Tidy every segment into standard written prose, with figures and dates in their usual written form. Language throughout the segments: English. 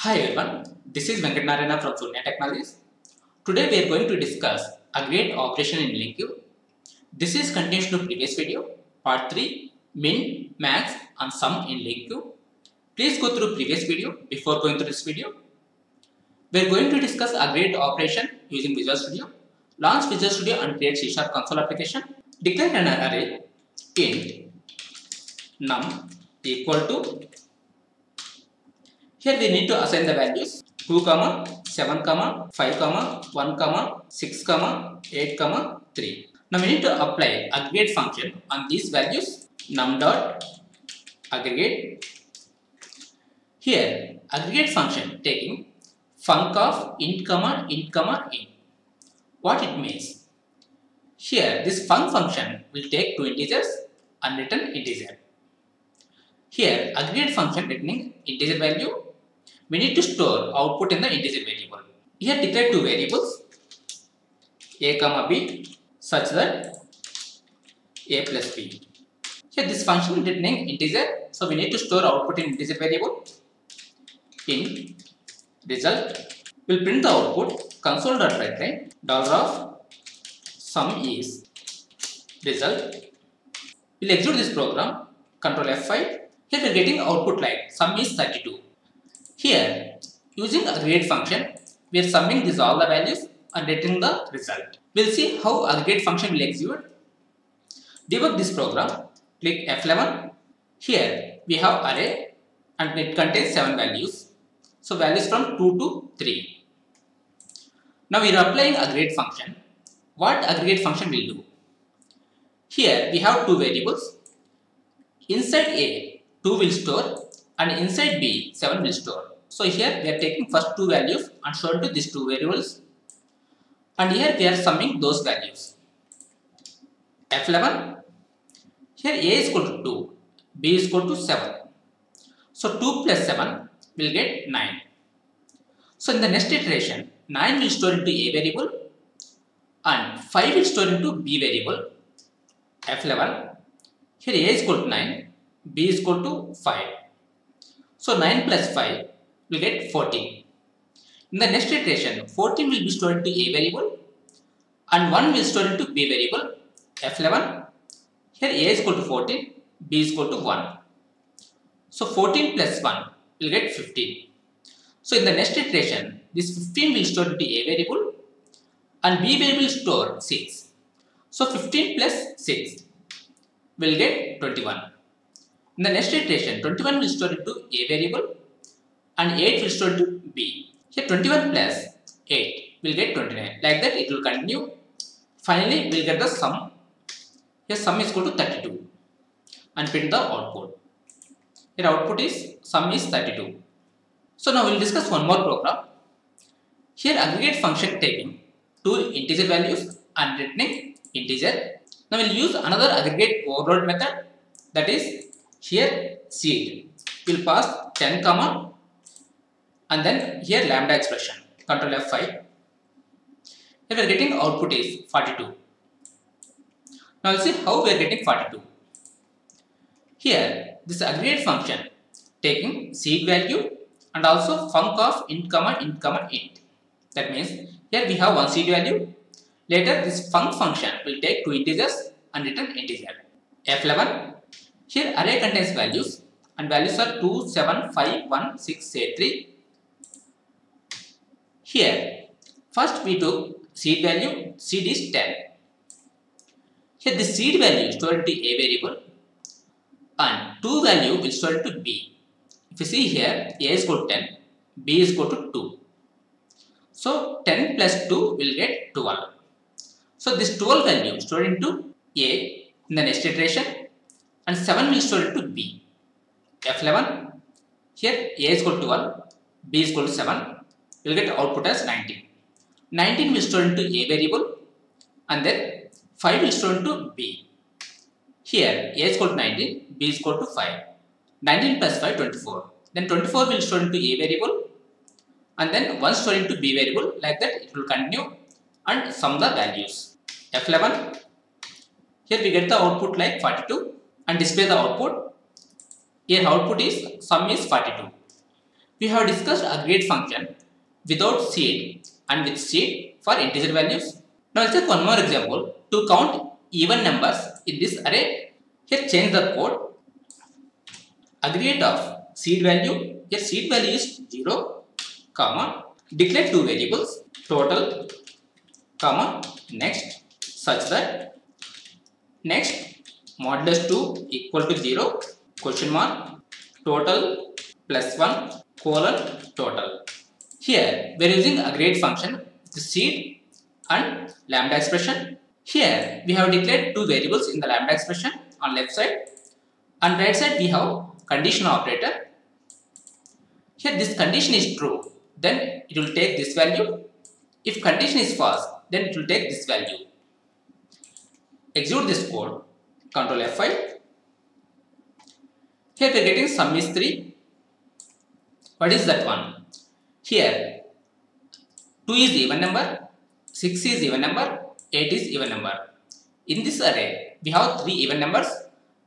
Hi everyone, this is Venkat Narayana from Surya Technologies. Today we are going to discuss aggregate operation in LINQ. This is continuation of previous video, part 3, min, max and sum in LINQ. Please go through previous video before going through this video. We are going to discuss aggregate operation using Visual Studio. Launch Visual Studio and create C# console application. Declare an array int num equal to. Here we need to assign the values 2, 7, 5, 1, 6, 8, 3. Now we need to apply aggregate function on these values num dot aggregate. Here aggregate function taking func of int, int. What it means? Here this func function will take two integers and return integer. Here aggregate function returning integer value. We need to store output in the integer variable. Here declare two variables a, b such that a plus b. Here this function returning integer, so we need to store output in integer variable. In result, we'll print the output console.write $of sum is result. We'll execute this program, control F5. Here we are getting output like sum is 32. Here, using aggregate function, we are summing these all the values and returning the result. We'll see how aggregate function will execute. Debug this program, click F11. Here, we have array and it contains 7 values. So, values from 2 to 3. Now, we are applying aggregate function. What aggregate function will do? Here, we have two variables. Inside A, 2 will store and inside B, 7 will store. So here we are taking first two values and shown to these two variables. And here we are summing those values. F11. Here A is equal to 2, B is equal to 7. So 2 plus 7 will get 9. So in the next iteration, 9 will store into A variable and 5 will store into B variable. F11. Here A is equal to 9, B is equal to 5. So 9 plus 5 will get 14. In the next iteration, 14 will be stored into A variable and 1 will store into B variable. F11. Here A is equal to 14, B is equal to 1. So 14 plus 1 will get 15. So in the next iteration, this 15 will store into A variable and B variable will store 6. So 15 plus 6 will get 21. In the next iteration, 21 will store into A variable and 8 will store into B. Here 21 plus 8 will get 29. Like that it will continue. Finally, we will get the sum. Here sum is equal to 32 and print the output. Here output is sum is 32. So now we will discuss one more program. Here aggregate function taking two integer values and returning integer. Now we will use another aggregate overload method, that is here seed. We will pass 10 comma and then here lambda expression. Control F5. Here we are getting output is 42. Now we'll see how we are getting 42. Here this aggregate function taking seed value and also func of int, int. That means here we have one seed value. Later this func function will take two integers and return integer. F11. Here array contains values and values are 2, 7, 5, 1, 6, 8, 3. Here first we took seed value, seed is 10. Here the seed value is stored into A variable and 2 value will store into B. If you see here A is equal to 10, B is equal to 2. So 10 plus 2 will get 12. So this 12 value stored into A in the next iteration and 7 will store into B. F11. Here A is equal to 12, B is equal to 7. We will get output as 19. 19 will store into A variable and then 5 will store into B. Here A is equal to 19, B is equal to 5. 19 plus 5, 24. Then 24 will store into A variable and then 1 store into B variable. Like that it will continue and sum the values. F11. Here we get the output like 42 and display the output. Here output is sum is 42. We have discussed aggregate function without seed and with seed for integer values. Now let's take one more example to count even numbers in this array. Here change the code. Aggregate of seed value. Here seed value is 0, comma. Declare two variables, total, comma, next, such that next modulus 2 equal to 0, question mark, total plus 1, colon, total. Here we are using aggregate function, the seed and lambda expression. Here we have declared two variables in the lambda expression on left side, and right side we have conditional operator. Here this condition is true, then it will take this value. If condition is false, then it will take this value. Execute this code, Ctrl F5. Here we are getting sum is 3. What is that one? Here 2 is even number, 6 is even number, 8 is even number. In this array, we have 3 even numbers.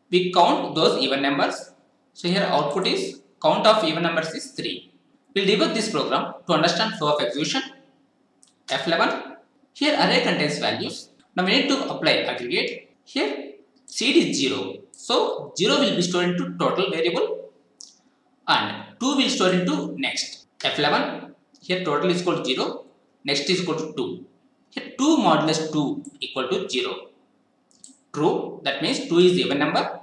We count those even numbers. So here output is count of even numbers is 3. We will debug this program to understand flow of execution. F11. Here array contains values. Now we need to apply aggregate. Here seed is 0. So 0 will be stored into total variable and 2 will store into next. F11. Here total is equal to 0. Next is equal to 2. Here 2 modulus 2 equal to 0. True. That means 2 is even number.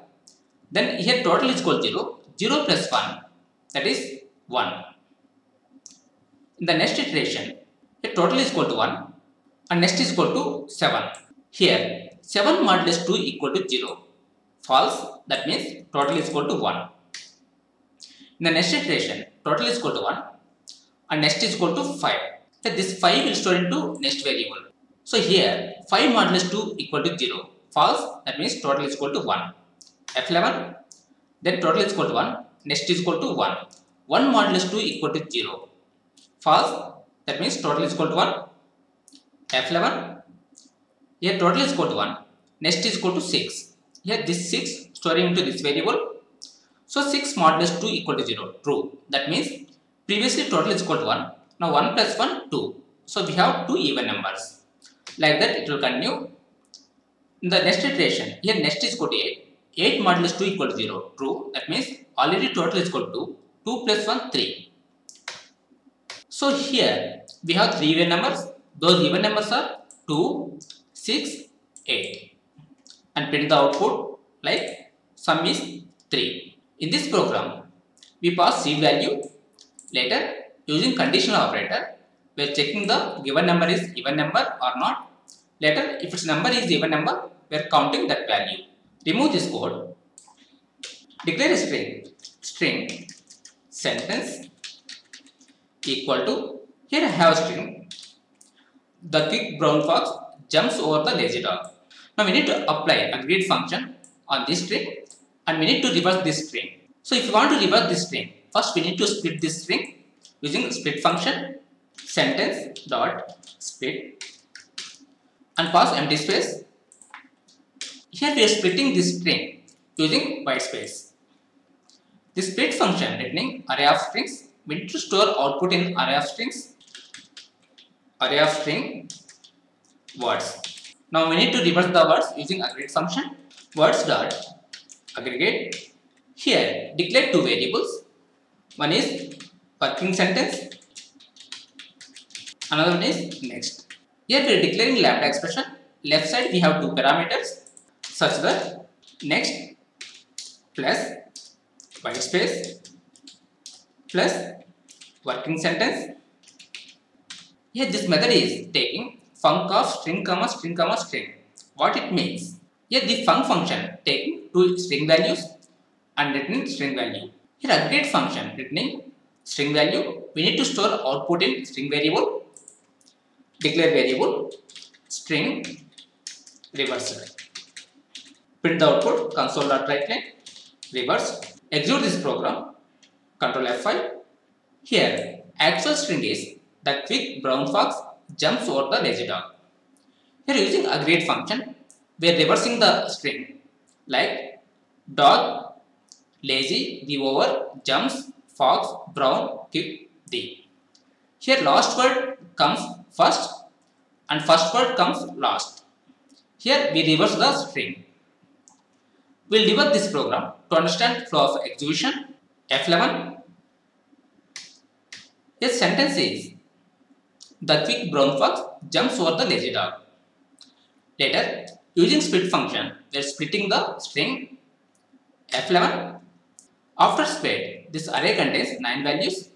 Then here total is equal to 0. 0 plus 1, that is 1. In the next iteration, here total is equal to 1 and next is equal to 7. Here 7 modulus 2 equal to 0. False, that means total is equal to 1. In the next iteration, total is equal to 1 and next is equal to 5. Here this 5 will store into next variable. So here 5 modulus 2 equal to 0. False, that means total is equal to 1. F11. Then total is equal to 1, next is equal to 1. 1 modulus 2 equal to 0. False, that means total is equal to 1. F11. Here total is equal to 1, next is equal to 6. Here this 6 storing into this variable. So 6 modulus 2 equal to 0. True. That means previously total is equal to 1. Now 1 plus 1, 2. So we have two even numbers. Like that it will continue. In the next iteration, here next is equal to 8. 8 modulus 2 equal to 0. True. That means already total is equal to 2. 2 plus 1, 3. So here we have three even numbers. Those even numbers are 2, 6, 8. And print the output like sum is 3. In this program, we pass seed value. Later, using conditional operator, we are checking the given number is even number or not. Later, if its number is even number, we are counting that value. Remove this code. Declare a string sentence equal to, here I have a string, the quick brown fox jumps over the lazy dog. Now we need to apply aggregate function on this string and we need to reverse this string. So if you want to reverse this string, first we need to split this string using split function, sentence dot split and pass empty space. Here we are splitting this string using white space. The split function returning array of strings, we need to store output in array of strings, array of string words. Now we need to reverse the words using aggregate function, words dot aggregate. Here declare two variables. One is working sentence, another one is next. Here we are declaring lambda expression. Left side we have two parameters such that next plus white space plus working sentence. Here this method is taking func of string comma string comma string. What it means? Here the func function taking two string values and returning string value. Here aggregate function returning string value. We need to store output in string variable. Declare variable string reverse. Print the output console.writeline reverse. Execute this program. Ctrl F5. Here actual string is the quick brown fox jumps over the lazy dog. Here using aggregate function, we are reversing the string like dog, lazy, the over, jumps, fox, brown, quick, D. Here last word comes first and first word comes last. Here we reverse the string. We will debug this program to understand flow of execution. F11. A sentence is, the quick brown fox jumps over the lazy dog. Later, using split function, we are splitting the string. F11. After split, this array contains 9 values.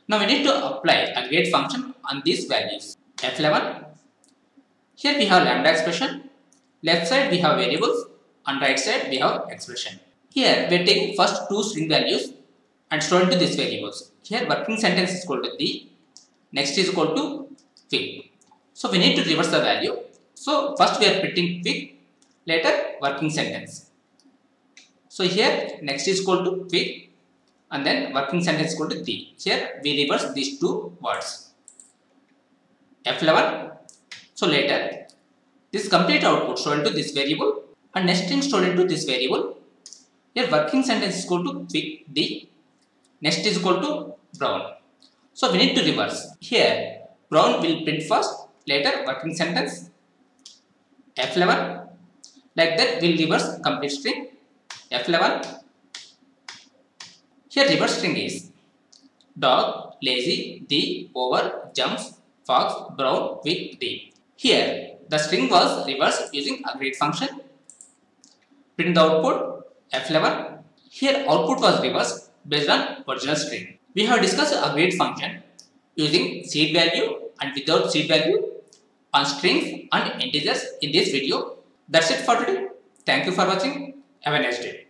Now we need to apply aggregate function on these values. F11. Here we have lambda expression. Left side we have variables. On right side we have expression. Here we are taking first two string values and store into these variables. Here working sentence is equal to D. Next is equal to quick. So we need to reverse the value. So first we are printing quick. Later working sentence. So here next is equal to quick. And then working sentence is equal to D. Here we reverse these two words. F11. So later this complete output stored into this variable and next string stored into this variable. Here working sentence is equal to quick D. Next is equal to brown. So we need to reverse. Here brown will print first. Later working sentence. F11. Like that we will reverse complete string. F11. Here reverse string is dog, lazy, D, over, jumps, fox, brown, quick, D. Here the string was reversed using aggregate function. Print the output F11. Here output was reversed based on original string. We have discussed aggregate function using seed value and without seed value on strings and integers in this video. That's it for today. Thank you for watching. Have a nice day.